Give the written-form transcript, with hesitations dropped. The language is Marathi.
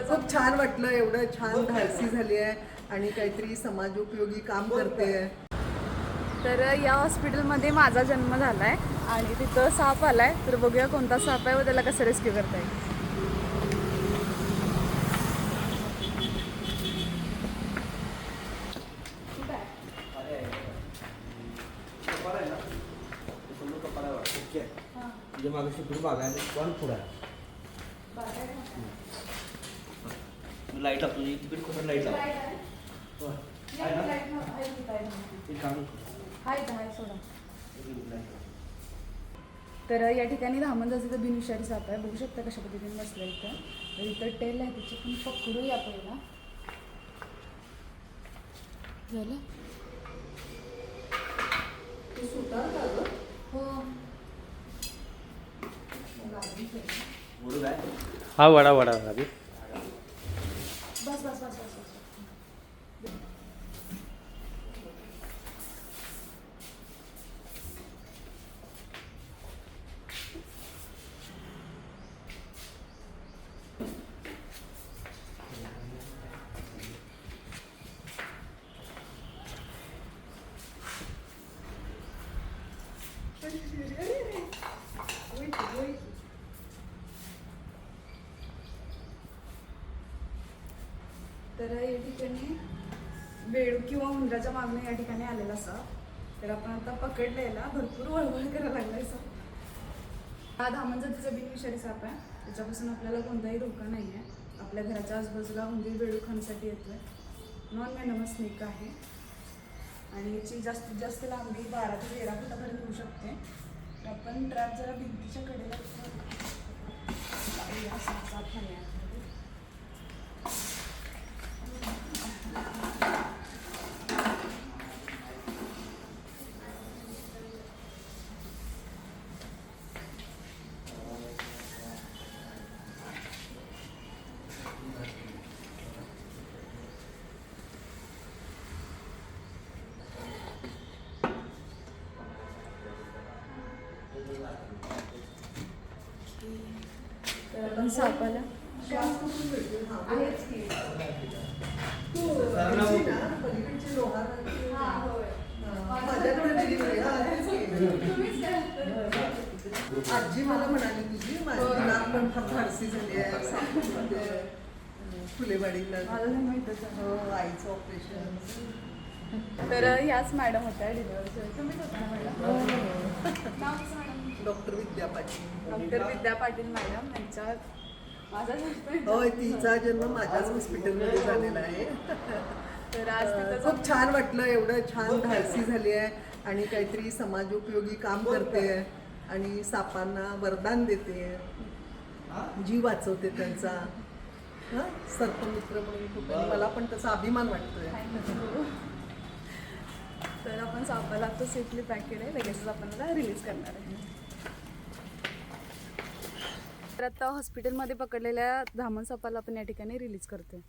खूप छान वाटलं, एवढं छान धाडसी झाली आहे आणि काहीतरी समाजोपयोगी काम करते आहे. तर या हॉस्पिटलमध्ये माझा जन्म झाला आहे आणि तिथं साप आला आहे. तर बघूया कोणता साप आहे व त्याला कसं रेस्क्यू करता येईल. लाईट लाव तुझी तिकडे कुठं लाईट लाव. तर या ठिकाणी धामणजाचं बिनविषारी साप आहे. बघू शकता कशा पद्धतीने बसलं इथं. तर इथं टेल आहे त्याची पण पकडूया पहिला. झालं हो. हा वडा वडा अभी बस बस बस बस बस. तर या ठिकाणी बेडूक किंवा उंदराच्या मागणे या ठिकाणी आलेला असा. तर आपण आता पकडलेला भरपूर वळवळ करायला लागलाय साप. हा धामणजातीचा बिनविषारी साप आहे. त्याच्यापासून आपल्याला कोणताही धोका नाही आहे. आपल्या घराच्या आजूबाजूला उंदीर बेडूक खाण्यासाठी येतोय. नॉन वेनमस स्नेक आहे आणि याची जास्तीत जास्त लांबी 12 ते 13 फुटापर्यंत होऊ शकते. तर आपण ट्रॅप जरा भिंतीच्या कडेला साप खाण्यामध्ये. तर आपण सापाला आहेच की आजी मला म्हणाली तुझी माझी नाक पण फार धाडसी झाली आहे. फुलेवाडीला हो आईचं ऑपरेशन. तर ह्याच मॅडम होत्या डिलिव्हरी. तुम्हीच होता ना मॅडम? नाव कसं madam? Doctor Vidya Patil. Doctor Vidya Patil madam यांच्या माझा जन्म. होय, तिचा जन्म माझ्याच हॉस्पिटलमध्ये झालेला आहे. तर आज तिथं खूप छान वाटलं, एवढं छान धाडसी झाली आहे आणि काहीतरी समाजोपयोगी काम करते आहे आणि सापांना वरदान देते, जीव वाचवते त्यांचा. सर्पमित्र म्हणून खूप मला पण त्याचा अभिमान वाटतोय. तर आपण सापाला आता सेफली पॅक केलंय. लगेचच आपण त्याला रिलीज करणार आहे. तर आता हॉस्पिटलमध्ये पकडलेल्या धामण सापाला आपण या ठिकाणी रिलीज करतोय.